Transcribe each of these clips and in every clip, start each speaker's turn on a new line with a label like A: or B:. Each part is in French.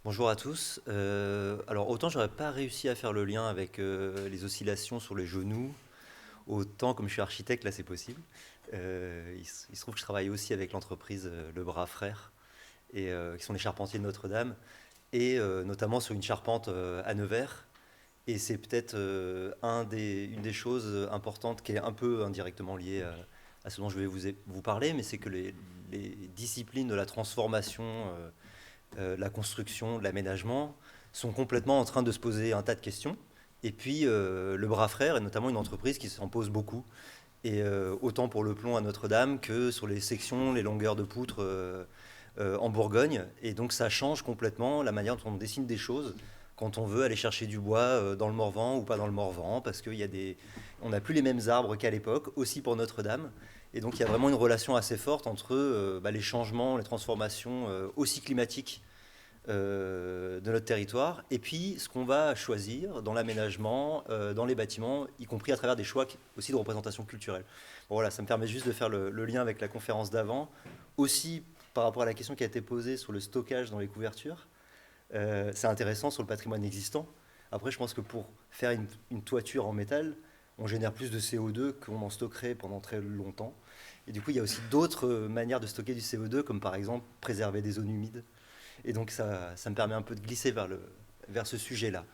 A: Bonjour à tous. Alors autant j'aurais pas réussi à faire le lien avec les oscillations sur les genoux, autant comme je suis architecte, là c'est possible. Il se trouve que je travaille aussi avec l'entreprise Le Bras Frères, qui sont les charpentiers de Notre-Dame, et notamment sur une charpente à Nevers. Et c'est peut-être une des choses importantes qui est un peu indirectement liée à ce dont je vais vous parler, mais c'est que les disciplines de la transformation la construction, l'aménagement, sont complètement en train de se poser un tas de questions. Et puis, le Bras Frère est notamment une entreprise qui s'en pose beaucoup. Et autant pour le plomb à Notre-Dame que sur les sections, les longueurs de poutres en Bourgogne. Et donc, ça change complètement la manière dont on dessine des choses quand on veut aller chercher du bois dans le Morvan ou pas dans le Morvan, parce on n'a plus les mêmes arbres qu'à l'époque, aussi pour Notre-Dame. Et donc il y a vraiment une relation assez forte entre les changements, les transformations aussi climatiques de notre territoire, et puis ce qu'on va choisir dans l'aménagement, dans les bâtiments, y compris à travers des choix aussi de représentation culturelle. Bon, voilà, ça me permet juste de faire le lien avec la conférence d'avant, aussi par rapport à la question qui a été posée sur le stockage dans les couvertures. C'est intéressant sur le patrimoine existant. Après, je pense que pour faire une toiture en métal, on génère plus de CO2 qu'on en stockerait pendant très longtemps. Et du coup, il y a aussi d'autres manières de stocker du CO2, comme par exemple préserver des zones humides. Et donc ça me permet un peu de glisser vers ce sujet-là.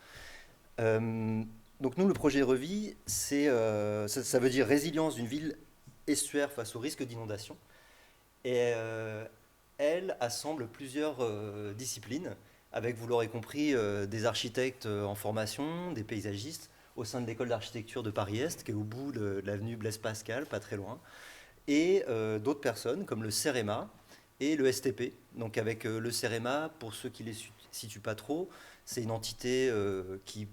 A: Euh, donc nous, le projet Revit, ça veut dire résilience d'une ville estuaire face au risque d'inondation. Et elle assemble plusieurs disciplines, avec, vous l'aurez compris, des architectes en formation, des paysagistes, au sein de l'école d'architecture de Paris-Est, qui est au bout de l'avenue Blaise Pascal, pas très loin, et d'autres personnes comme le CEREMA et le STP. Donc avec le CEREMA, pour ceux qui ne les situent pas trop, c'est une entité qui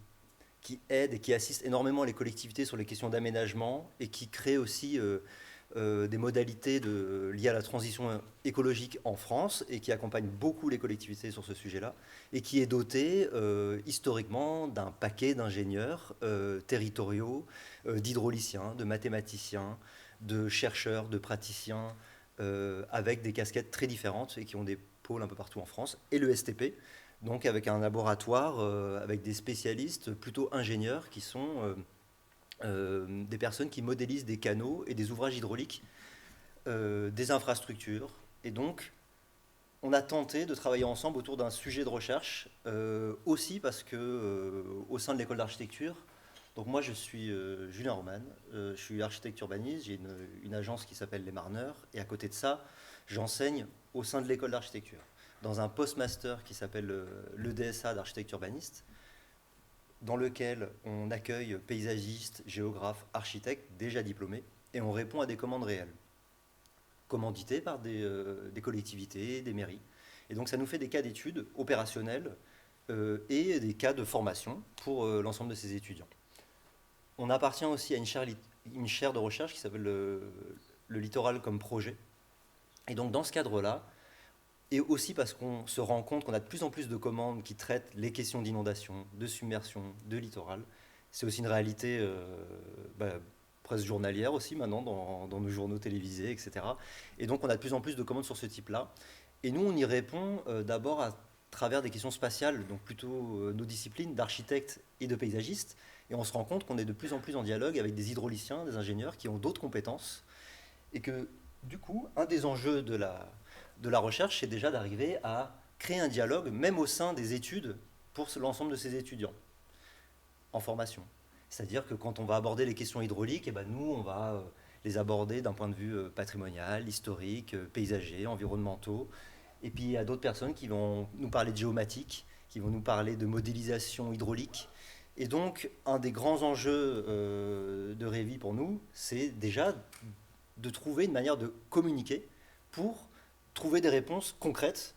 A: aide et qui assiste énormément les collectivités sur les questions d'aménagement et qui crée aussi des modalités liées à la transition écologique en France et qui accompagne beaucoup les collectivités sur ce sujet-là et qui est doté historiquement d'un paquet d'ingénieurs territoriaux, d'hydrauliciens, de mathématiciens, de chercheurs, de praticiens avec des casquettes très différentes et qui ont des pôles un peu partout en France, et le STP, donc avec un laboratoire avec des spécialistes plutôt ingénieurs qui sont des personnes qui modélisent des canaux et des ouvrages hydrauliques, des infrastructures. Et donc, on a tenté de travailler ensemble autour d'un sujet de recherche, aussi parce que au sein de l'école d'architecture, donc moi je suis Julien Roman, je suis architecte urbaniste, j'ai une agence qui s'appelle Les Marneurs, et à côté de ça, j'enseigne au sein de l'école d'architecture, dans un postmaster qui s'appelle l'EDSA d'architecte urbaniste, dans lequel on accueille paysagistes, géographes, architectes déjà diplômés, et on répond à des commandes réelles, commanditées par des collectivités, des mairies. Et donc ça nous fait des cas d'études opérationnels et des cas de formation pour l'ensemble de ces étudiants. On appartient aussi à une chaire de recherche qui s'appelle le littoral comme projet. Et donc dans ce cadre-là, et aussi parce qu'on se rend compte qu'on a de plus en plus de commandes qui traitent les questions d'inondation, de submersion, de littoral. C'est aussi une réalité bah, presque journalière aussi maintenant dans nos journaux télévisés, etc. Et donc on a de plus en plus de commandes sur ce type-là. Et nous, on y répond d'abord à travers des questions spatiales, donc plutôt nos disciplines d'architectes et de paysagistes. Et on se rend compte qu'on est de plus en plus en dialogue avec des hydrauliciens, des ingénieurs qui ont d'autres compétences. Et que du coup, un des enjeux de la recherche, c'est déjà d'arriver à créer un dialogue, même au sein des études, pour l'ensemble de ces étudiants en formation. C'est-à-dire que quand on va aborder les questions hydrauliques, eh ben nous, on va les aborder d'un point de vue patrimonial, historique, paysager, environnementaux. Et puis il y a d'autres personnes qui vont nous parler de géomatique, qui vont nous parler de modélisation hydraulique. Et donc, un des grands enjeux de Révi pour nous, c'est déjà de trouver une manière de communiquer pour trouver des réponses concrètes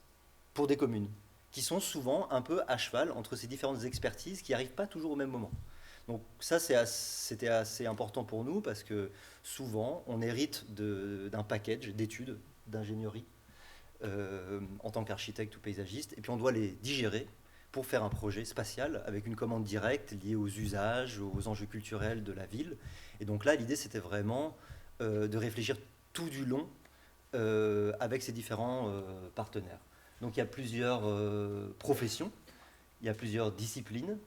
A: pour des communes, qui sont souvent un peu à cheval entre ces différentes expertises qui n'arrivent pas toujours au même moment. Donc ça, c'était assez important pour nous parce que souvent, on hérite d'un package d'études, d'ingénierie, en tant qu'architecte ou paysagiste, et puis on doit les digérer pour faire un projet spatial avec une commande directe liée aux usages, aux enjeux culturels de la ville. Et donc là, l'idée, c'était vraiment de réfléchir tout du long avec ces différents partenaires. Donc il y a plusieurs professions, il y a plusieurs disciplines.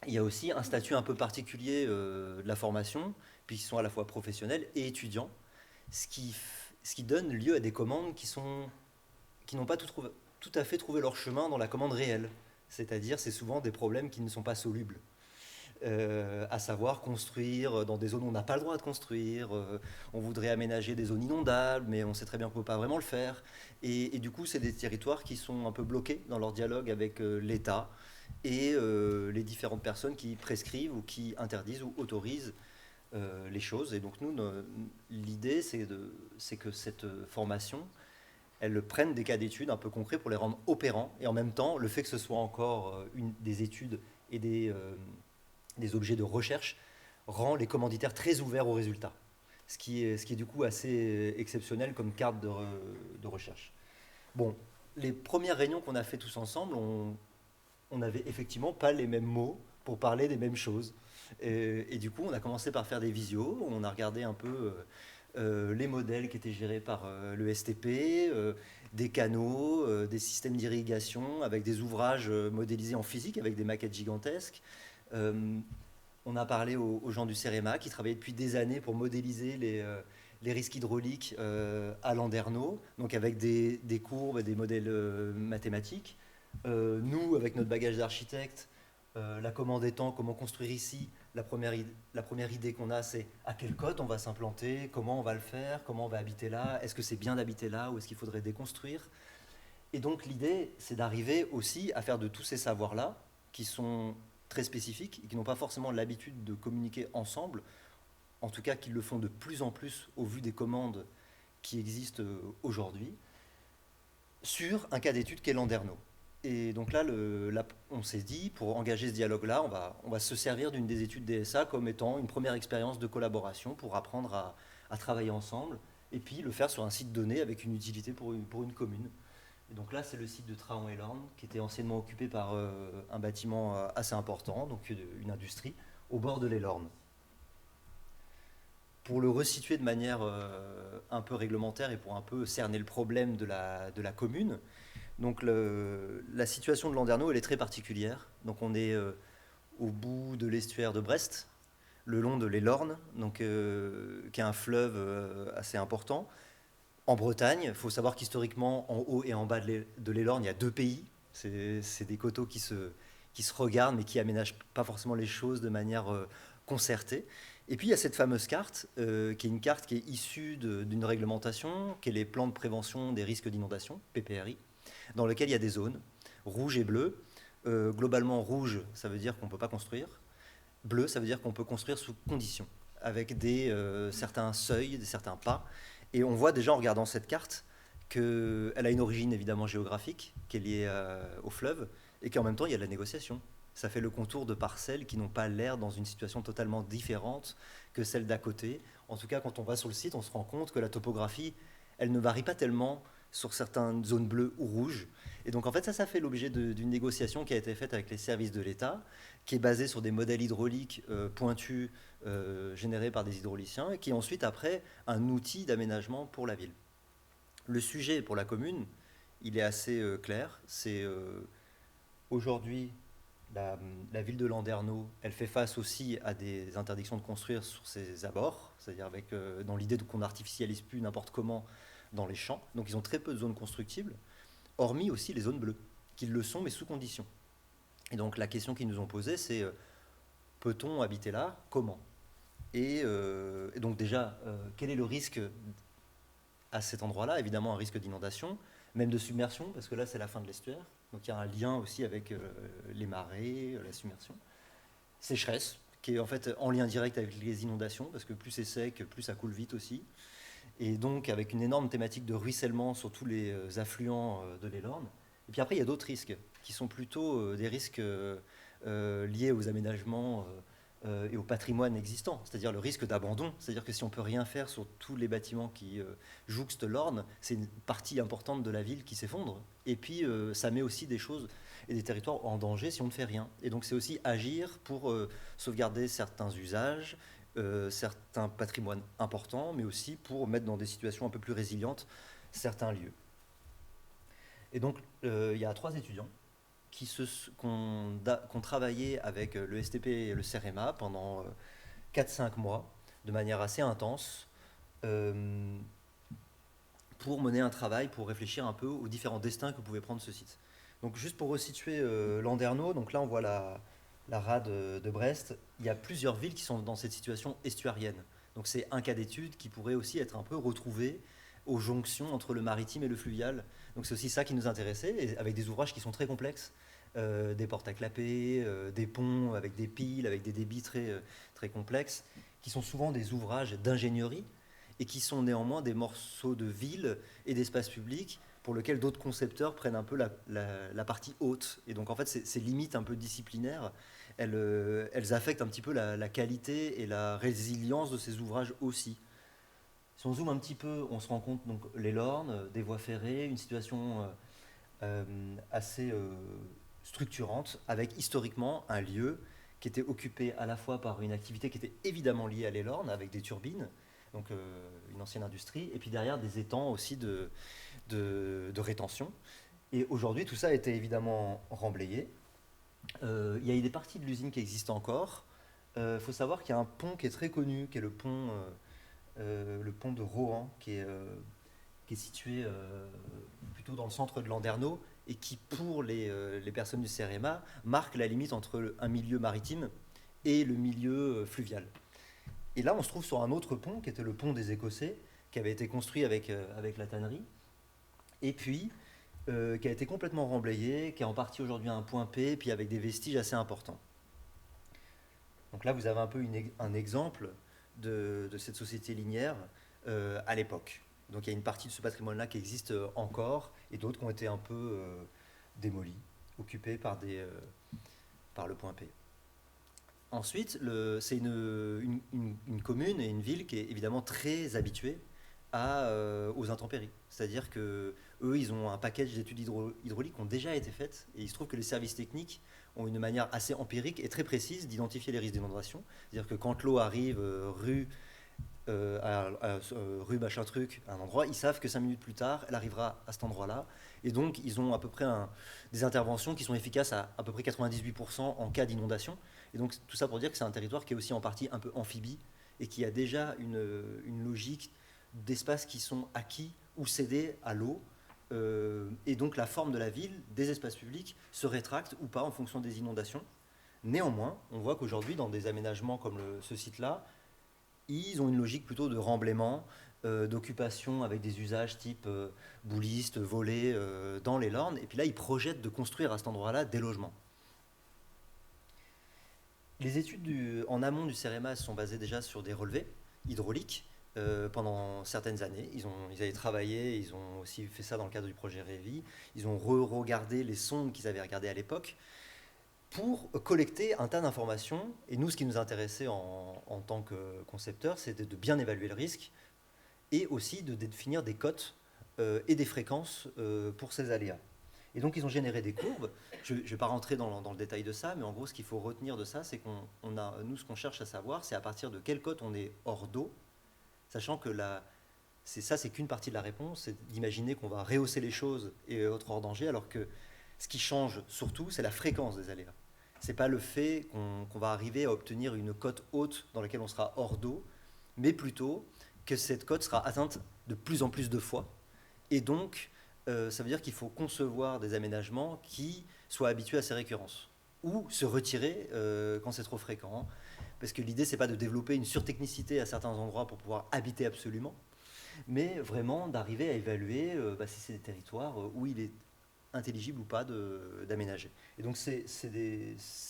A: Il y a aussi un statut un peu particulier de la formation, puisqu'ils sont à la fois professionnels et étudiants, ce qui donne lieu à des commandes qui n'ont pas tout à fait trouvé leur chemin dans la commande réelle. C'est-à-dire, c'est souvent des problèmes qui ne sont pas solubles. À savoir construire dans des zones où on n'a pas le droit de construire, on voudrait aménager des zones inondables, mais on sait très bien qu'on ne peut pas vraiment le faire. Et du coup, c'est des territoires qui sont un peu bloqués dans leur dialogue avec l'État et les différentes personnes qui prescrivent ou qui interdisent ou autorisent les choses. Et donc nous, l'idée, c'est que cette formation, elle prenne des cas d'études un peu concrets pour les rendre opérants. Et en même temps, le fait que ce soit encore des études et des objets de recherche rend les commanditaires très ouverts aux résultats, ce qui est du coup assez exceptionnel comme carte de recherche. Bon, les premières réunions qu'on a fait tous ensemble, on n'avait effectivement pas les mêmes mots pour parler des mêmes choses. Et du coup, on a commencé par faire des visios, on a regardé un peu les modèles qui étaient gérés par le STP, des canaux, des systèmes d'irrigation, avec des ouvrages modélisés en physique, avec des maquettes gigantesques. Euh, on a parlé aux gens du CEREMA qui travaillaient depuis des années pour modéliser les risques hydrauliques à Landerneau, donc avec des courbes et des modèles mathématiques. Nous, avec notre bagage d'architecte, la commande étant comment construire ici, la première idée qu'on a, c'est à quelle cote on va s'implanter, comment on va le faire, comment on va habiter là, est-ce que c'est bien d'habiter là ou est-ce qu'il faudrait déconstruire. Et donc l'idée, c'est d'arriver aussi à faire de tous ces savoirs-là, qui sont très spécifiques et qui n'ont pas forcément l'habitude de communiquer ensemble, en tout cas qu'ils le font de plus en plus au vu des commandes qui existent aujourd'hui, sur un cas d'étude qu'est Landerneau. Et donc là, on s'est dit, pour engager ce dialogue-là, on va se servir d'une des études DSA comme étant une première expérience de collaboration pour apprendre à travailler ensemble et puis le faire sur un site donné avec une utilité pour une commune. Et donc là, c'est le site de Traon-et-Lorne qui était anciennement occupé par un bâtiment assez important, donc une industrie, au bord de l'Elorne. Pour le resituer de manière un peu réglementaire et pour un peu cerner le problème de la commune, donc la situation de Landerneau, elle est très particulière. Donc on est au bout de l'estuaire de Brest, le long de l'Elorne, donc, qui est un fleuve assez important. En Bretagne, il faut savoir qu'historiquement, en haut et en bas de l'Elorne, il y a deux pays. C'est des coteaux qui se regardent, mais qui aménagent pas forcément les choses de manière concertée. Et puis il y a cette fameuse carte, qui est une carte qui est issue d'une réglementation, qui est les plans de prévention des risques d'inondation, PPRI, dans lequel il y a des zones, rouges et bleues. Globalement, rouge, ça veut dire qu'on ne peut pas construire. Bleu, ça veut dire qu'on peut construire sous conditions, avec certains seuils, certains pas. Et on voit déjà en regardant cette carte qu'elle a une origine évidemment géographique, qui est liée au fleuve, et qu'en même temps, il y a de la négociation. Ça fait le contour de parcelles qui n'ont pas l'air dans une situation totalement différente que celle d'à côté. En tout cas, quand on va sur le site, on se rend compte que la topographie, elle ne varie pas tellement sur certaines zones bleues ou rouges. Et donc en fait, ça fait l'objet d'une négociation qui a été faite avec les services de l'État, qui est basée sur des modèles hydrauliques pointus générés par des hydrauliciens, et qui est ensuite après un outil d'aménagement pour la ville. Le sujet pour la commune, il est assez clair. C'est aujourd'hui la ville de Landerneau, elle fait face aussi à des interdictions de construire sur ses abords, c'est-à-dire dans l'idée qu'on n'artificialise plus n'importe comment dans les champs. Donc ils ont très peu de zones constructibles, hormis aussi les zones bleues, qui le sont mais sous conditions. Et donc la question qu'ils nous ont posée, c'est peut-on habiter là? Comment? Et donc déjà, quel est le risque à cet endroit-là? Évidemment un risque d'inondation, même de submersion, parce que là c'est la fin de l'estuaire. Donc il y a un lien aussi avec les marées, la submersion. Sécheresse, qui est en fait en lien direct avec les inondations, parce que plus c'est sec, plus ça coule vite aussi. Et donc avec une énorme thématique de ruissellement sur tous les affluents de l'Elorne. Et puis après, il y a d'autres risques, qui sont plutôt des risques liés aux aménagements et au patrimoine existant, c'est-à-dire le risque d'abandon. C'est-à-dire que si on ne peut rien faire sur tous les bâtiments qui jouxtent l'Orne, c'est une partie importante de la ville qui s'effondre. Et puis ça met aussi des choses et des territoires en danger si on ne fait rien. Et donc c'est aussi agir pour sauvegarder certains usages, certains patrimoines importants, mais aussi pour mettre dans des situations un peu plus résilientes certains lieux. Et donc, il y a 3 étudiants qui ont travaillé avec le STP et le CEREMA pendant 4-5 mois, de manière assez intense, euh, pour mener un travail, pour réfléchir un peu aux différents destins que pouvait prendre ce site. Donc juste pour resituer Landerneau, donc là on voit la rade de Brest, il y a plusieurs villes qui sont dans cette situation estuarienne. Donc c'est un cas d'étude qui pourrait aussi être un peu retrouvé aux jonctions entre le maritime et le fluvial. Donc c'est aussi ça qui nous intéressait, et avec des ouvrages qui sont très complexes, des portes à clapet, des ponts avec des piles, avec des débits très complexes, qui sont souvent des ouvrages d'ingénierie, et qui sont néanmoins des morceaux de ville et d'espace public pour lesquels d'autres concepteurs prennent un peu la partie haute. Et donc en fait, ces limites un peu disciplinaires, elles affectent un petit peu la qualité et la résilience de ces ouvrages aussi. Si on zoome un petit peu, on se rend compte donc les Lornes, des voies ferrées, une situation assez structurante, avec historiquement un lieu qui était occupé à la fois par une activité qui était évidemment liée à les Lornes, avec des turbines, donc une ancienne industrie, et puis derrière des étangs aussi de rétention. Et aujourd'hui, tout ça a été évidemment remblayé. Il y a des parties de l'usine qui existent encore. Il faut savoir qu'il y a un pont qui est très connu, qui est le pont de Rohan, qui est situé plutôt dans le centre de Landerneau, et qui, pour les personnes du CEREMA, marque la limite entre un milieu maritime et le milieu fluvial. Et là, on se trouve sur un autre pont, qui était le pont des Écossais, qui avait été construit avec la tannerie, et puis qui a été complètement remblayé, qui est en partie aujourd'hui à un point P, puis avec des vestiges assez importants. Donc là, vous avez un peu un exemple de cette société linéaire à l'époque. Donc il y a une partie de ce patrimoine-là qui existe encore, et d'autres qui ont été un peu démolis, occupés par le point P. Ensuite, c'est une commune et une ville qui est évidemment très habituée aux intempéries. C'est-à-dire que eux, ils ont un package d'études hydrauliques qui ont déjà été faites, et il se trouve que les services techniques ont une manière assez empirique et très précise d'identifier les risques d'inondation. C'est-à-dire que quand l'eau arrive rue machin truc à un endroit, ils savent que 5 minutes plus tard, elle arrivera à cet endroit-là. Et donc, ils ont à peu près des interventions qui sont efficaces à peu près 98% en cas d'inondation. Et donc, tout ça pour dire que c'est un territoire qui est aussi en partie un peu amphibie, et qui a déjà une logique d'espaces qui sont acquis ou cédés à l'eau. Et donc, la forme de la ville, des espaces publics, se rétracte ou pas en fonction des inondations. Néanmoins, on voit qu'aujourd'hui, dans des aménagements comme ce site-là, ils ont une logique plutôt de remblaiement, d'occupation avec des usages type boulistes, volets dans les Lornes. Et puis là, ils projettent de construire à cet endroit-là des logements. Les études en amont du CEREMA sont basées déjà sur des relevés hydrauliques pendant certaines années. Ils avaient travaillé, ils ont aussi fait ça dans le cadre du projet REVI. Ils ont regardé les sondes qu'ils avaient regardées à l'époque pour collecter un tas d'informations. Et nous, ce qui nous intéressait en tant que concepteurs, c'était de bien évaluer le risque, et aussi de définir des cotes et des fréquences pour ces aléas. Et donc, ils ont généré des courbes. Je ne vais pas rentrer dans le détail de ça, mais en gros, ce qu'il faut retenir de ça, c'est nous, ce qu'on cherche à savoir, c'est à partir de quelle cote on est hors d'eau, sachant que c'est qu'une partie de la réponse, c'est d'imaginer qu'on va rehausser les choses et être hors danger, alors que ce qui change surtout, c'est la fréquence des aléas. C'est pas le fait qu'on va arriver à obtenir une cote haute dans laquelle on sera hors d'eau, mais plutôt que cette cote sera atteinte de plus en plus de fois. Et donc, ça veut dire qu'il faut concevoir des aménagements qui soient habitués à ces récurrences, ou se retirer quand c'est trop fréquent. Parce que l'idée, c'est pas de développer une surtechnicité à certains endroits pour pouvoir habiter absolument, mais vraiment d'arriver à évaluer si c'est des territoires où il est intelligible ou pas d'aménager. Et donc ces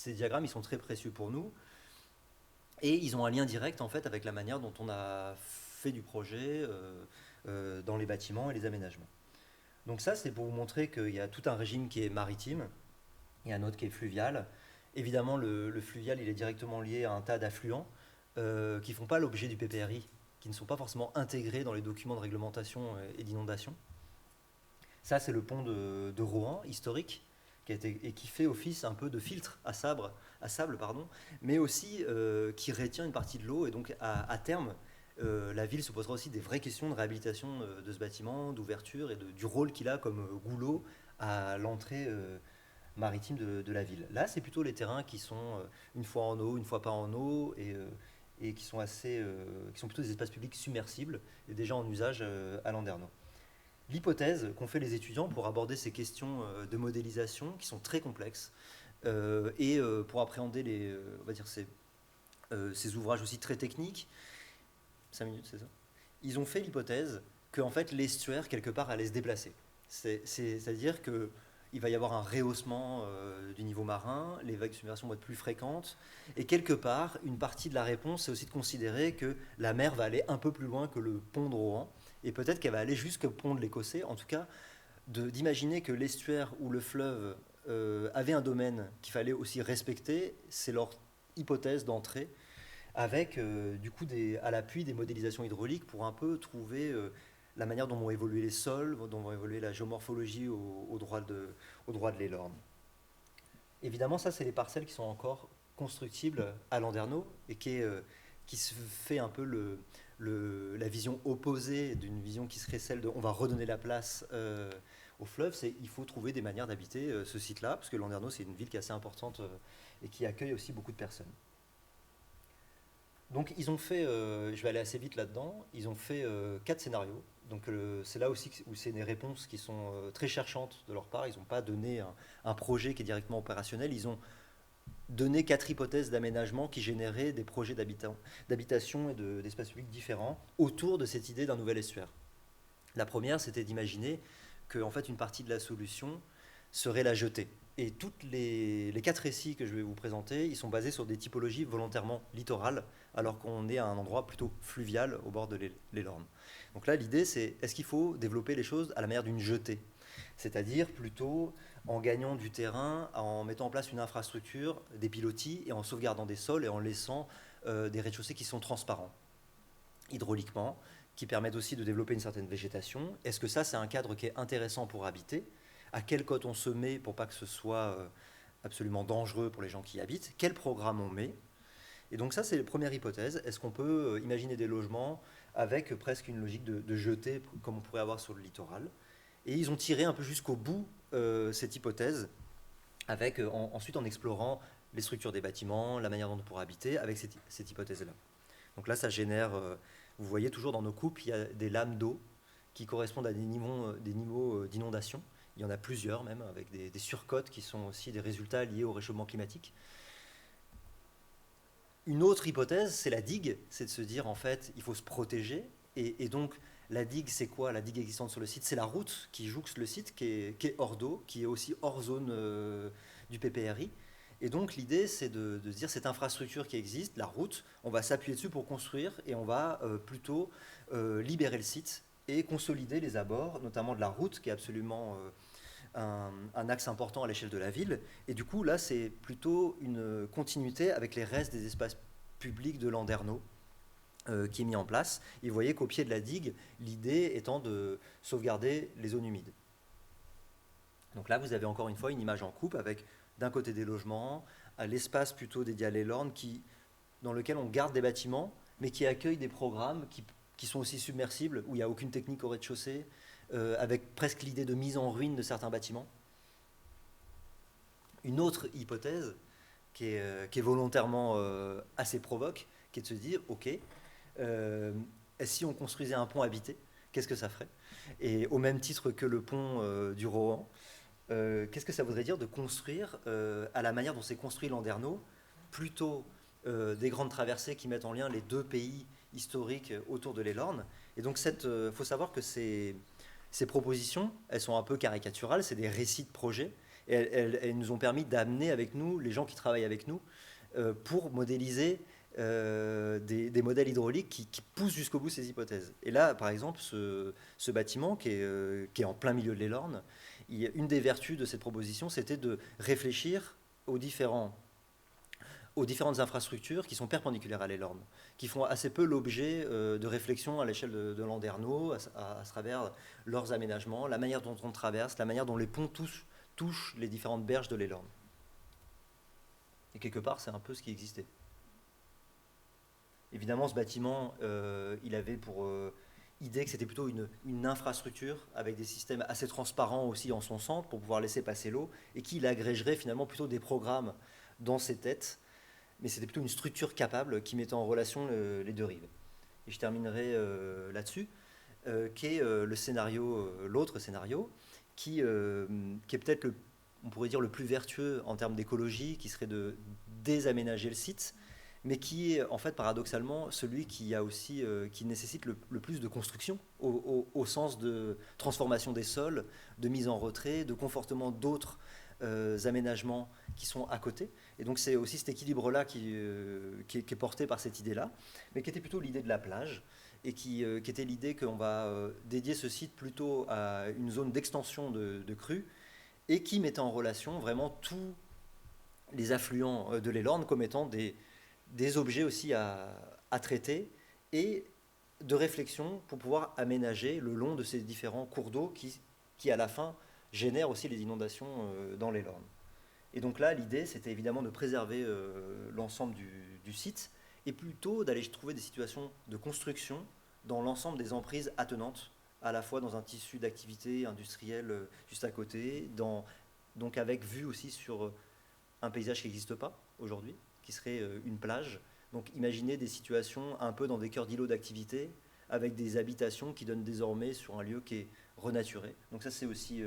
A: diagrammes, ils sont très précieux pour nous, et ils ont un lien direct en fait avec la manière dont on a fait du projet dans les bâtiments et les aménagements. Donc ça, c'est pour vous montrer qu'il y a tout un régime qui est maritime, il y a un autre qui est fluvial. Évidemment, le fluvial, il est directement lié à un tas d'affluents qui ne font pas l'objet du PPRI, qui ne sont pas forcément intégrés dans les documents de réglementation et d'inondation. Ça, c'est le pont de Rohan, historique, et qui fait office un peu de filtre à sable, mais aussi qui retient une partie de l'eau. Et donc, à terme, la ville se posera aussi des vraies questions de réhabilitation de ce bâtiment, d'ouverture et du rôle qu'il a comme goulot à l'entrée maritime de la ville. Là, c'est plutôt les terrains qui sont une fois en eau, une fois pas en eau, et qui sont qui sont plutôt des espaces publics submersibles et déjà en usage à Landerneau. L'hypothèse qu'ont fait les étudiants pour aborder ces questions de modélisation qui sont très complexes pour appréhender on va dire ces ouvrages aussi très techniques, 5 minutes, c'est ça. Ils ont fait l'hypothèse que en fait, l'estuaire, quelque part, allait se déplacer. C'est-à-dire qu'il va y avoir un rehaussement du niveau marin, les vagues de submersion vont être plus fréquentes, et quelque part, une partie de la réponse, c'est aussi de considérer que la mer va aller un peu plus loin que le pont de Rohan, et peut-être qu'elle va aller jusqu'au pont de l'Écossais. En tout cas, d'imaginer que l'estuaire ou le fleuve avait un domaine qu'il fallait aussi respecter, c'est leur hypothèse d'entrée avec du coup à l'appui des modélisations hydrauliques pour un peu trouver la manière dont vont évoluer les sols, dont vont évoluer la géomorphologie au droit de l'Élorn. Évidemment, ça, c'est les parcelles qui sont encore constructibles à Landerneau et qui se fait un peu la vision opposée d'une vision qui serait celle de on va redonner la place au fleuve, c'est il faut trouver des manières d'habiter ce site-là, parce que Landerneau, c'est une ville qui est assez importante et qui accueille aussi beaucoup de personnes. Donc ils ont fait, je vais aller assez vite là-dedans, ils ont fait 4 scénarios. Donc c'est là aussi où c'est des réponses qui sont très cherchantes de leur part. Ils n'ont pas donné un projet qui est directement opérationnel. Ils ont donné 4 hypothèses d'aménagement qui généraient des projets d'habitation et d'espaces publics différents autour de cette idée d'un nouvel estuaire. La première, c'était d'imaginer que en fait, une partie de la solution serait la jetée. Et toutes les 4 récits que je vais vous présenter, ils sont basés sur des typologies volontairement littorales, alors qu'on est à un endroit plutôt fluvial au bord de l'Élorn. Donc là, l'idée, c'est est-ce qu'il faut développer les choses à la manière d'une jetée, c'est-à-dire plutôt en gagnant du terrain, en mettant en place une infrastructure, des pilotis, et en sauvegardant des sols et en laissant des rez-de-chaussée qui sont transparents hydrauliquement, qui permettent aussi de développer une certaine végétation. Est-ce que ça, c'est un cadre qui est intéressant pour habiter? À quelle cote on se met pour pas que ce soit absolument dangereux pour les gens qui y habitent? Quel programme on met? Et donc ça, c'est la première hypothèse. Est-ce qu'on peut imaginer des logements avec presque une logique de jetée, comme on pourrait avoir sur le littoral? Et ils ont tiré un peu jusqu'au bout cette hypothèse, avec ensuite en explorant les structures des bâtiments, la manière dont on pourrait habiter, avec cette hypothèse-là. Donc là, ça génère, vous voyez toujours dans nos coupes, il y a des lames d'eau qui correspondent à des niveaux d'inondation. Il y en a plusieurs même, avec des surcotes qui sont aussi des résultats liés au réchauffement climatique. Une autre hypothèse, c'est la digue, c'est de se dire en fait, il faut se protéger. Et donc, la digue, c'est quoi? La digue existante sur le site, c'est la route qui jouxte le site, qui est hors d'eau, qui est aussi hors zone du PPRI. Et donc, l'idée, c'est de se dire cette infrastructure qui existe, la route, on va s'appuyer dessus pour construire et on va plutôt libérer le site et consolider les abords, notamment de la route, qui est absolument un axe important à l'échelle de la ville. Et du coup, là, c'est plutôt une continuité avec les restes des espaces publics de Landerneau qui est mis en place. Et vous voyez qu'au pied de la digue, l'idée étant de sauvegarder les zones humides. Donc là, vous avez encore une fois une image en coupe avec d'un côté des logements, à l'espace plutôt dédié à l'Élorn, dans lequel on garde des bâtiments, mais qui accueille des programmes qui sont aussi submersibles, où il n'y a aucune technique au rez-de-chaussée, avec presque l'idée de mise en ruine de certains bâtiments. Une autre hypothèse qui est volontairement assez provoque, qui est de se dire, ok, si on construisait un pont habité, qu'est-ce que ça ferait? Et au même titre que le pont du Rohan, qu'est-ce que ça voudrait dire de construire à la manière dont c'est construit Landerneau, plutôt des grandes traversées qui mettent en lien les deux pays historiques autour de l'Élorn. Et donc, il faut savoir que ces propositions, elles sont un peu caricaturales, c'est des récits de projets, et elles nous ont permis d'amener avec nous les gens qui travaillent avec nous pour modéliser des modèles hydrauliques qui poussent jusqu'au bout ces hypothèses. Et là, par exemple, ce bâtiment qui est en plein milieu de l'Élorn, une des vertus de cette proposition, c'était de réfléchir aux différentes infrastructures qui sont perpendiculaires à l'Élorn, qui font assez peu l'objet de réflexions à l'échelle de Landerneau, à travers leurs aménagements, la manière dont on traverse, la manière dont les ponts touchent les différentes berges de l'Élorn. Et quelque part, c'est un peu ce qui existait. Évidemment, ce bâtiment, il idée que c'était plutôt une infrastructure avec des systèmes assez transparents aussi en son centre pour pouvoir laisser passer l'eau, et qu'il agrégerait finalement plutôt des programmes dans ses têtes, mais c'était plutôt une structure capable qui mettait en relation les deux rives. Et je terminerai là-dessus, qui est le scénario, l'autre scénario, qui est peut-être, on pourrait dire, le plus vertueux en termes d'écologie, qui serait de désaménager le site, mais qui est en fait paradoxalement celui qui a aussi qui nécessite le plus de construction au sens de transformation des sols, de mise en retrait, de confortement d'autres aménagements qui sont à côté. Et donc c'est aussi cet équilibre-là qui est porté par cette idée-là, mais qui était plutôt l'idée de la plage, et qui était l'idée qu'on va dédier ce site plutôt à une zone d'extension de crues, et qui mettait en relation vraiment tous les affluents de l'Elorn comme étant des objets aussi à traiter, et de réflexion pour pouvoir aménager le long de ces différents cours d'eau qui à la fin génèrent aussi les inondations dans l'Elorn. Et donc là, l'idée, c'était évidemment de préserver l'ensemble du site, et plutôt d'aller trouver des situations de construction dans l'ensemble des emprises attenantes, à la fois dans un tissu d'activité industrielle juste à côté, donc avec vue aussi sur un paysage qui n'existe pas aujourd'hui, qui serait une plage. Donc imaginez des situations un peu dans des cœurs d'îlots d'activité, avec des habitations qui donnent désormais sur un lieu qui est renaturé. Donc ça, c'est aussi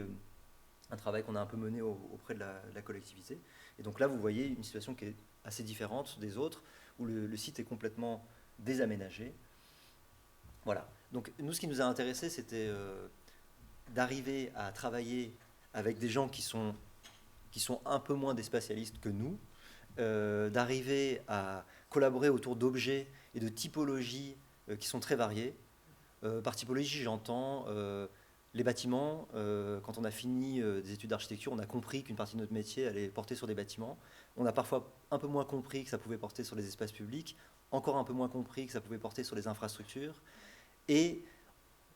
A: un travail qu'on a un peu mené auprès de la collectivité. Et donc là, vous voyez une situation qui est assez différente des autres, où le site est complètement désaménagé. Voilà. Donc nous, ce qui nous a intéressé, c'était d'arriver à travailler avec des gens qui sont un peu moins des spécialistes que nous, d'arriver à collaborer autour d'objets et de typologies qui sont très variées. Par typologie, j'entends les bâtiments. Quand on a fini des études d'architecture, on a compris qu'une partie de notre métier allait porter sur des bâtiments. On a parfois un peu moins compris que ça pouvait porter sur les espaces publics, encore un peu moins compris que ça pouvait porter sur les infrastructures. Et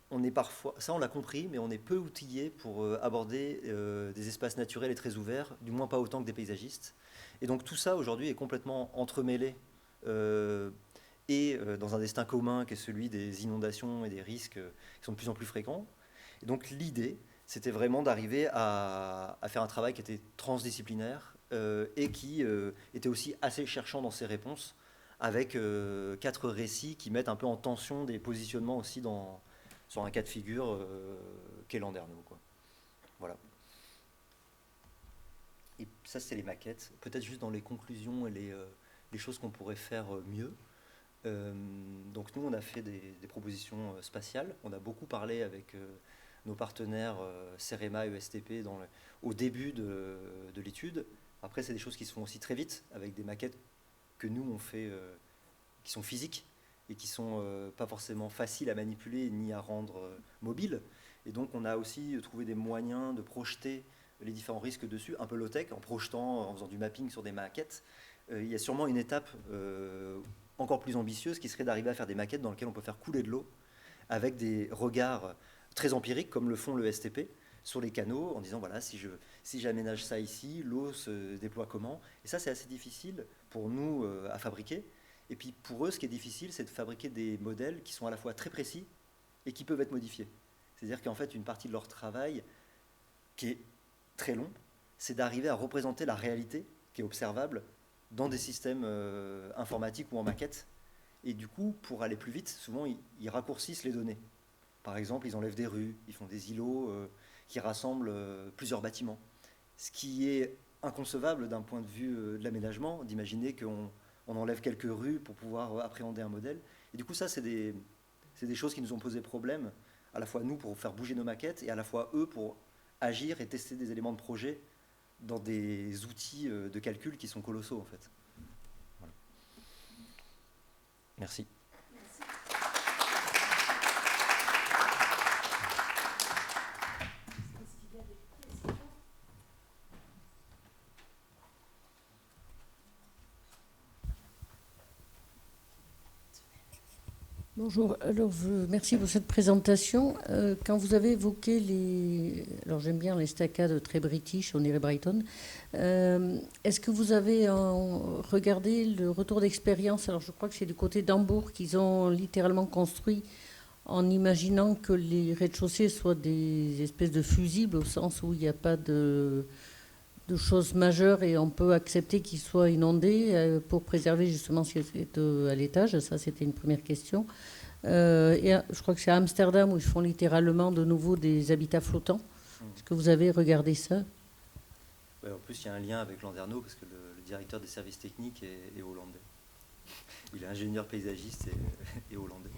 A: on est parfois, ça on l'a compris, mais on est peu outillé pour aborder des espaces naturels et très ouverts, du moins pas autant que des paysagistes. Et donc tout ça aujourd'hui est complètement entremêlé et dans un destin commun qui est celui des inondations et des risques qui sont de plus en plus fréquents. Et donc l'idée, c'était vraiment d'arriver à faire un travail qui était transdisciplinaire et qui était aussi assez cherchant dans ses réponses, avec 4 récits qui mettent un peu en tension des positionnements aussi sur un cas de figure qu'est Landerneau, quoi. Voilà. Et ça, c'est les maquettes. Peut-être juste dans les conclusions et les choses qu'on pourrait faire mieux. Donc nous, on a fait des propositions spatiales. On a beaucoup parlé avec nos partenaires CEREMA et ESTP au début de l'étude. Après, c'est des choses qui se font aussi très vite, avec des maquettes que nous, on fait, qui sont physiques et qui sont pas forcément faciles à manipuler ni à rendre mobiles. Et donc, on a aussi trouvé des moyens de projeter les différents risques dessus, un peu low-tech, en projetant, en faisant du mapping sur des maquettes. Il y a sûrement une étape encore plus ambitieuse qui serait d'arriver à faire des maquettes dans lesquelles on peut faire couler de l'eau avec des regards très empiriques, comme le font le STP, sur les canaux, en disant voilà, si j'aménage ça ici, l'eau se déploie comment. Et ça, c'est assez difficile pour nous à fabriquer. Et puis pour eux, ce qui est difficile, c'est de fabriquer des modèles qui sont à la fois très précis et qui peuvent être modifiés. C'est-à-dire qu'en fait, une partie de leur travail, qui est très long, c'est d'arriver à représenter la réalité qui est observable dans des systèmes informatiques ou en maquette. Et du coup, pour aller plus vite, souvent, ils raccourcissent les données. Par exemple, ils enlèvent des rues, ils font des îlots qui rassemblent plusieurs bâtiments. Ce qui est inconcevable d'un point de vue de l'aménagement, d'imaginer qu'on enlève quelques rues pour pouvoir appréhender un modèle. Et du coup, ça, c'est des choses qui nous ont posé problème, à la fois nous pour faire bouger nos maquettes, et à la fois eux pour agir et tester des éléments de projet dans des outils de calcul qui sont colossaux, en fait. Voilà. Merci.
B: Bonjour, alors merci pour cette présentation. Quand vous avez évoqué alors j'aime bien les staccades très british, on dirait Brighton, est-ce que vous avez regardé le retour d'expérience? Alors je crois que c'est du côté d'Hambourg qu'ils ont littéralement construit en imaginant que les rez-de-chaussée soient des espèces de fusibles, au sens où il n'y a pas de choses majeures et on peut accepter qu'ils soient inondés pour préserver justement ce qui est à l'étage. Ça, c'était une première question. Et je crois que c'est à Amsterdam où ils font littéralement de nouveau des habitats flottants. Est-ce que vous avez regardé ça?
A: Ouais, en plus, il y a un lien avec Landerneau parce que le directeur des services techniques est hollandais. Il est ingénieur paysagiste et hollandais.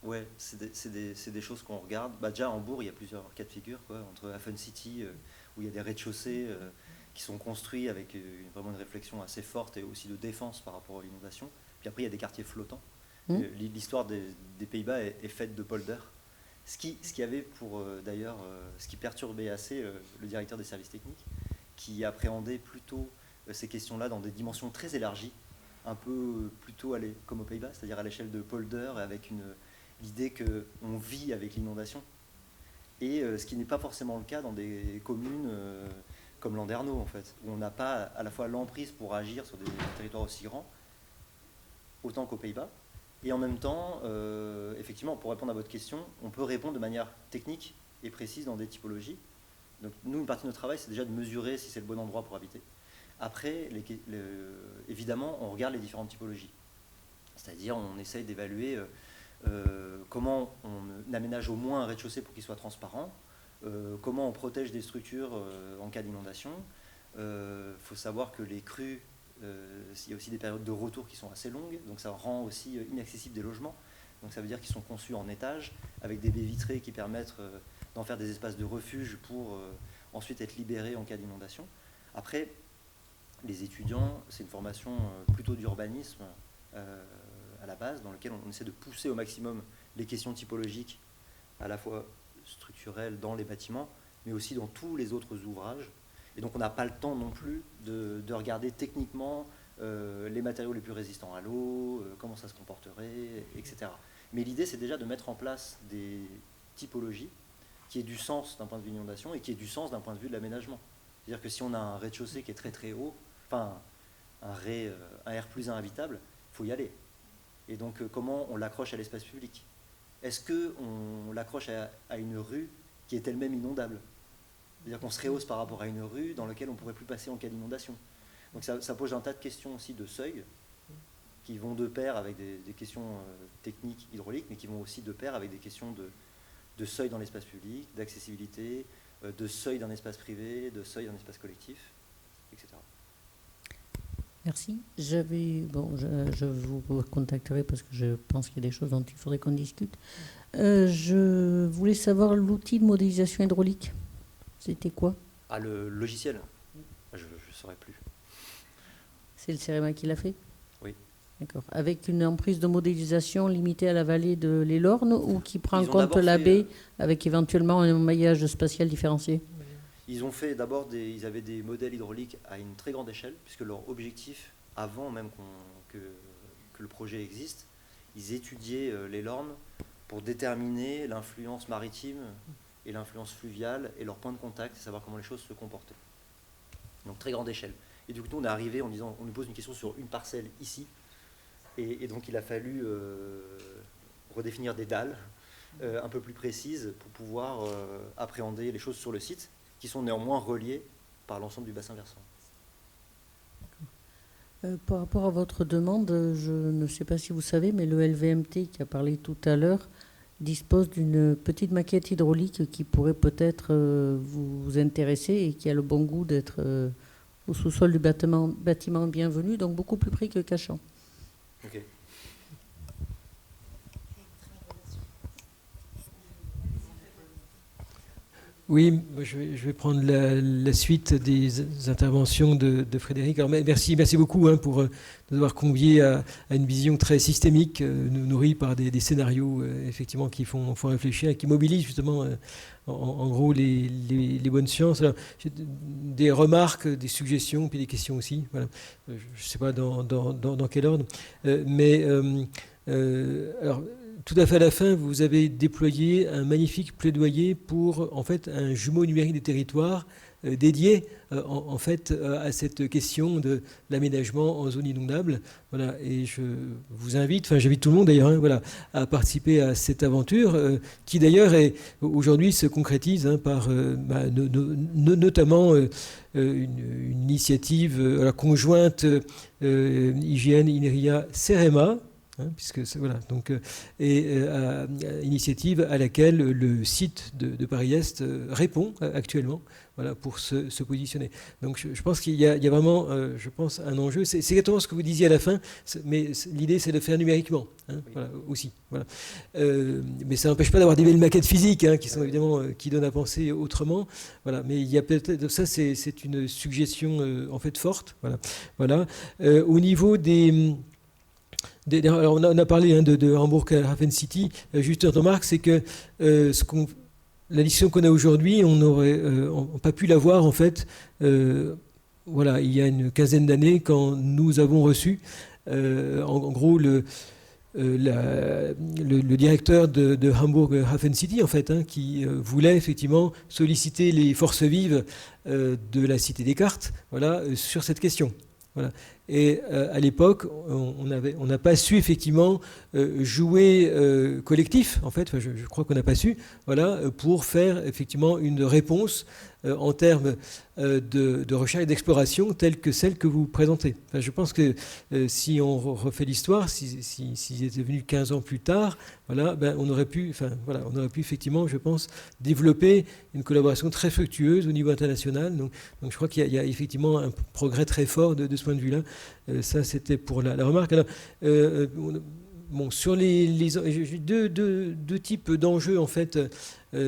A: Ouais, c'est des choses qu'on regarde. Bah, déjà, à Hambourg, il y a plusieurs cas de figure, quoi, entre Hafen City, où il y a des rez-de-chaussée qui sont construits avec vraiment une réflexion assez forte et aussi de défense par rapport à l'inondation. Puis après, il y a des quartiers flottants. L'histoire des Pays-Bas est faite de polders. Ce qui avait pour, d'ailleurs, ce qui perturbait assez le directeur des services techniques, qui appréhendait plutôt ces questions-là dans des dimensions très élargies, un peu plutôt comme aux Pays-Bas, c'est-à-dire à l'échelle de polder, avec l'idée qu'on vit avec l'inondation. Et ce qui n'est pas forcément le cas dans des communes comme Landerneau, en fait, où on n'a pas à la fois l'emprise pour agir sur des territoires aussi grands, autant qu'aux Pays-Bas. Et en même temps, effectivement, pour répondre à votre question, on peut répondre de manière technique et précise dans des typologies. Donc nous, une partie de notre travail, c'est déjà de mesurer si c'est le bon endroit pour habiter. Après, évidemment, on regarde les différentes typologies. C'est-à-dire, on essaye d'évaluer comment on aménage au moins un rez-de-chaussée pour qu'il soit transparent, comment on protège des structures en cas d'inondation. Faut savoir que les crues, il y a aussi des périodes de retour qui sont assez longues, donc ça rend aussi inaccessible des logements. Donc ça veut dire qu'ils sont conçus en étage, avec des baies vitrées qui permettent d'en faire des espaces de refuge pour ensuite être libérés en cas d'inondation. Après, les étudiants, c'est une formation plutôt d'urbanisme à la base, dans laquelle on essaie de pousser au maximum les questions typologiques, à la fois structurelles dans les bâtiments, mais aussi dans tous les autres ouvrages. Et donc on n'a pas le temps non plus de regarder techniquement les matériaux les plus résistants à l'eau, comment ça se comporterait, etc. Mais l'idée, c'est déjà de mettre en place des typologies qui aient du sens d'un point de vue d'inondation et qui aient du sens d'un point de vue de l'aménagement. C'est-à-dire que si on a un rez-de-chaussée qui est très très haut, enfin un R+1 habitable, il faut y aller. Et donc comment on l'accroche à l'espace public? Est-ce qu'on l'accroche à une rue qui est elle-même inondable? C'est-à-dire qu'on se rehausse par rapport à une rue dans laquelle on ne pourrait plus passer en cas d'inondation. Donc ça pose un tas de questions aussi de seuil qui vont de pair avec des questions techniques hydrauliques, mais qui vont aussi de pair avec des questions de seuil dans l'espace public, d'accessibilité, de seuil d'un espace privé, de seuil d'un espace collectif, etc.
B: Merci. Je vous contacterai parce que je pense qu'il y a des choses dont il faudrait qu'on discute. Je voulais savoir l'outil de modélisation hydraulique. C'était quoi?
A: Ah, le logiciel? Je ne saurais plus.
B: C'est le CEREMA qui l'a fait?
A: Oui.
B: D'accord. Avec une emprise de modélisation limitée à la vallée de l'Elorn ou qui prend en compte la baie avec éventuellement un maillage spatial différencié?
A: Ils ont fait d'abord ils avaient des modèles hydrauliques à une très grande échelle, puisque leur objectif, avant même que le projet existe, ils étudiaient l'Elorn pour déterminer l'influence maritime et l'influence fluviale et leur point de contact, et savoir comment les choses se comportaient. Donc très grande échelle. Et du coup, nous, on est arrivé en disant, on nous pose une question sur une parcelle ici, et donc il a fallu redéfinir des dalles un peu plus précises pour pouvoir appréhender les choses sur le site, qui sont néanmoins reliées par l'ensemble du bassin versant.
B: Par rapport à votre demande, je ne sais pas si vous savez, mais le LVMT qui a parlé tout à l'heure dispose d'une petite maquette hydraulique qui pourrait peut-être vous intéresser et qui a le bon goût d'être au sous-sol du bâtiment bienvenu, donc beaucoup plus près que Cachan.
A: Ok.
C: Oui, je vais prendre la suite des interventions de Frédéric. Alors, merci beaucoup pour nous avoir conviés à une vision très systémique, nourrie par des scénarios effectivement qui font réfléchir et qui mobilisent justement en gros les bonnes sciences. Alors, des remarques, des suggestions, puis des questions aussi. Voilà. Je ne sais pas dans quel ordre. Alors, tout à fait à la fin, vous avez déployé un magnifique plaidoyer pour en fait un jumeau numérique des territoires dédié en fait à cette question de l'aménagement en zone inondable. Voilà, et je vous invite, enfin j'invite tout le monde d'ailleurs, hein, voilà, à participer à cette aventure qui d'ailleurs aujourd'hui se concrétise par notamment une initiative conjointe IGN, INERIA, CEREMA. Puisque voilà, donc, initiative à laquelle le site de Paris-Est répond actuellement, voilà, pour se positionner. Donc je pense qu'il y a vraiment, je pense, un enjeu. C'est exactement ce que vous disiez à la fin, mais l'idée c'est de le faire numériquement, oui. Voilà, aussi. Voilà. Mais ça n'empêche pas d'avoir des belles maquettes physiques qui sont évidemment qui donnent à penser autrement. Voilà, mais il y a peut-être ça, c'est une suggestion en fait forte. Voilà, voilà. Au niveau des alors on a parlé de Hamburg Hafen City. Juste une remarque, c'est que la discussion qu'on a aujourd'hui, on n'aurait pas pu l'avoir en fait. Voilà, il y a une quinzaine d'années, quand nous avons reçu, en gros, le directeur de Hamburg Hafen City, en fait, qui voulait effectivement solliciter les forces vives de la Cité des Cartes, voilà, sur cette question. Voilà. Et à l'époque, on n'a pas su effectivement jouer collectif, en fait, enfin, je crois qu'on n'a pas su, voilà, pour faire effectivement une réponse en termes de recherche et d'exploration telle que celle que vous présentez. Enfin, je pense que si on refait l'histoire, s'ils étaient venus 15 ans plus tard, voilà, on aurait pu effectivement, je pense, développer une collaboration très fructueuse au niveau international. Donc je crois qu'il y a effectivement un progrès très fort de ce point de vue-là. Ça, c'était pour la remarque. Alors, bon, sur j'ai deux types d'enjeux en fait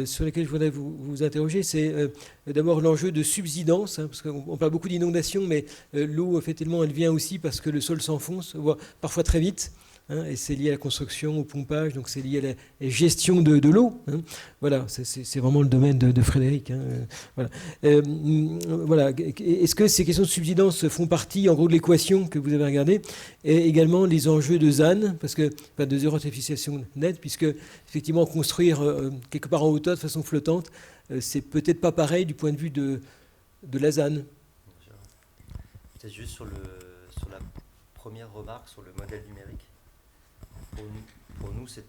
C: sur lesquels je voudrais vous interroger. C'est d'abord l'enjeu de subsidence, parce qu'on parle beaucoup d'inondation, mais l'eau effectivement elle vient aussi parce que le sol s'enfonce, voire parfois très vite. Et c'est lié à la construction, au pompage, donc c'est lié à la gestion de l'eau. Voilà, c'est vraiment le domaine de Frédéric. Voilà. Voilà. Est-ce que ces questions de subsidence font partie, en gros, de l'équation que vous avez regardée, et également les enjeux de ZAN, parce que de zéro artificialisation nette, puisque effectivement construire quelque part en hauteur de façon flottante, c'est peut-être pas pareil du point de vue de la ZAN.
A: Peut-être juste sur la première remarque sur le modèle numérique. Pour nous, c'est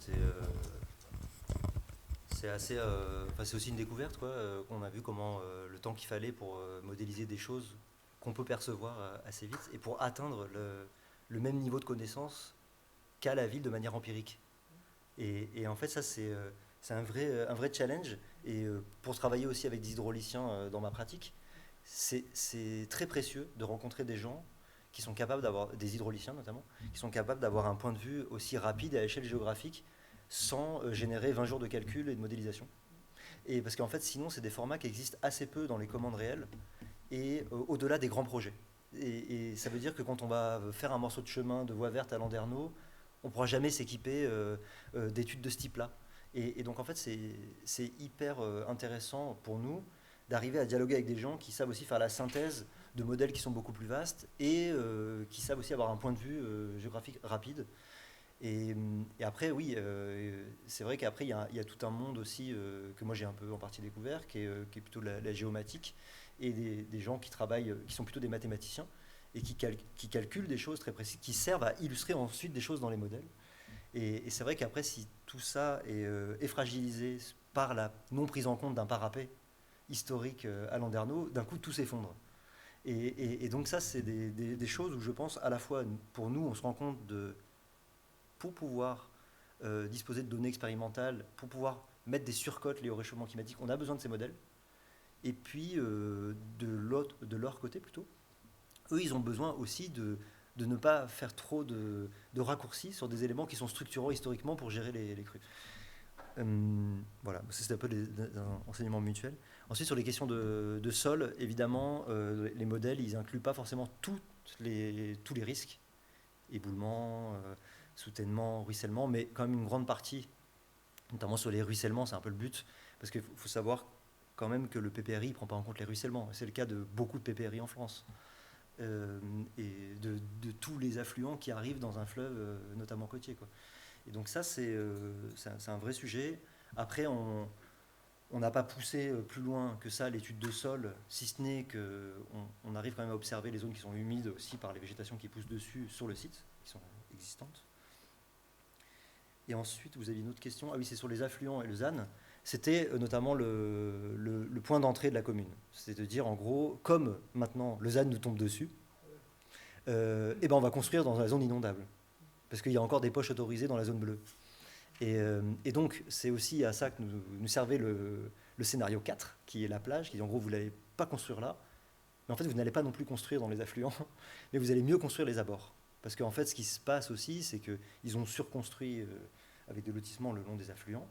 A: assez, c'est aussi une découverte, quoi. On a vu comment le temps qu'il fallait pour modéliser des choses qu'on peut percevoir assez vite et pour atteindre le même niveau de connaissance qu'à la ville de manière empirique. Et en fait, ça, c'est un vrai challenge. Et pour travailler aussi avec des hydrauliciens dans ma pratique, c'est très précieux de rencontrer des gens qui sont capables d'avoir, des hydrauliciens notamment, qui sont capables d'avoir un point de vue aussi rapide à l'échelle géographique sans générer 20 jours de calcul et de modélisation. Et parce qu'en fait, sinon, c'est des formats qui existent assez peu dans les commandes réelles et au-delà des grands projets. Et ça veut dire que quand on va faire un morceau de chemin de voie verte à Landerneau, on ne pourra jamais s'équiper d'études de ce type-là. Et donc, en fait, c'est hyper intéressant pour nous d'arriver à dialoguer avec des gens qui savent aussi faire la synthèse de modèles qui sont beaucoup plus vastes et qui savent aussi avoir un point de vue géographique rapide. Et après, oui, c'est vrai qu'après, il y a tout un monde aussi que moi j'ai un peu en partie découvert, qui est plutôt la géomatique, et des gens qui travaillent, qui sont plutôt des mathématiciens, et qui calculent des choses très précises, qui servent à illustrer ensuite des choses dans les modèles. Et c'est vrai qu'après, si tout ça est fragilisé par la non prise en compte d'un parapet historique à Landerneau, d'un coup, tout s'effondre. Et donc ça, c'est des choses où je pense à la fois, pour nous, on se rend compte pour pouvoir disposer de données expérimentales, pour pouvoir mettre des surcotes liées au réchauffement climatique, on a besoin de ces modèles. Et puis, de leur côté plutôt, eux, ils ont besoin aussi de ne pas faire trop de raccourcis sur des éléments qui sont structurants historiquement pour gérer les crues. Voilà, c'est un peu un enseignement mutuel. Ensuite, sur les questions de sol, évidemment, les modèles, ils incluent pas forcément tous les risques, éboulement, soutènement, ruissellement, mais quand même une grande partie, notamment sur les ruissellements, c'est un peu le but, parce qu'il faut savoir quand même que le PPRI ne prend pas en compte les ruissellements. C'est le cas de beaucoup de PPRI en France, et de tous les affluents qui arrivent dans un fleuve, notamment côtier, quoi. Et donc ça, c'est un vrai sujet. Après, on n'a pas poussé plus loin que ça l'étude de sol, si ce n'est qu'on arrive quand même à observer les zones qui sont humides aussi par les végétations qui poussent dessus sur le site, qui sont existantes. Et ensuite, vous aviez une autre question. Ah oui, c'est sur les affluents et le ZAN. C'était notamment le point d'entrée de la commune. C'est de dire, en gros, comme maintenant le ZAN nous tombe dessus, et ben on va construire dans la zone inondable. Parce qu'il y a encore des poches autorisées dans la zone bleue. Et donc, c'est aussi à ça que nous servait le scénario 4, qui est la plage, qui dit en gros, vous n'allez pas construire là, mais en fait, vous n'allez pas non plus construire dans les affluents, mais vous allez mieux construire les abords. Parce qu'en fait, ce qui se passe aussi, c'est qu'ils ont surconstruit avec des lotissements le long des affluents,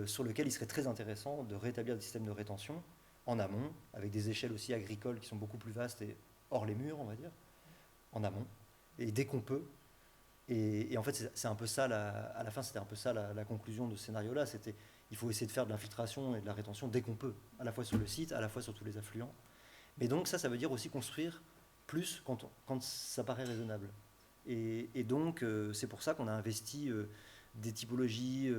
A: sur lequel il serait très intéressant de rétablir des systèmes de rétention en amont, avec des échelles aussi agricoles qui sont beaucoup plus vastes et hors les murs, on va dire, en amont, et dès qu'on peut. Et en fait, c'est un peu ça, à la fin, c'était un peu ça la conclusion de ce scénario-là. C'était il faut essayer de faire de l'infiltration et de la rétention dès qu'on peut, à la fois sur le site, à la fois sur tous les affluents. Mais donc ça veut dire aussi construire plus quand ça paraît raisonnable. Et donc, c'est pour ça qu'on a investi des typologies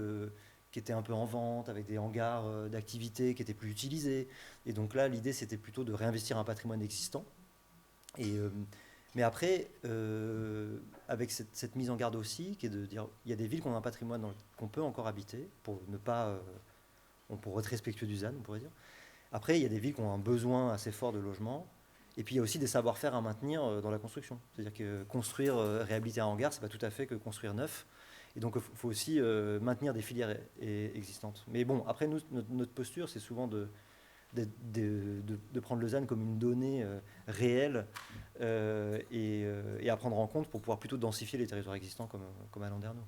A: qui étaient un peu en vente, avec des hangars d'activités qui étaient plus utilisés. Et donc là, l'idée, c'était plutôt de réinvestir un patrimoine existant. Mais après, avec cette mise en garde aussi, qui est de dire il y a des villes qui ont un patrimoine qu'on peut encore habiter, pour ne pas. Pour être respectueux du ZAN, on pourrait dire. Après, il y a des villes qui ont un besoin assez fort de logement. Et puis, il y a aussi des savoir-faire à maintenir dans la construction. C'est-à-dire que construire, réhabiliter un hangar, c'est pas tout à fait que construire neuf. Et donc, il faut aussi maintenir des filières existantes. Mais bon, après, nous, notre posture, c'est souvent de prendre le ZAN comme une donnée réelle et à prendre en compte pour pouvoir plutôt densifier les territoires existants comme à Landerneau.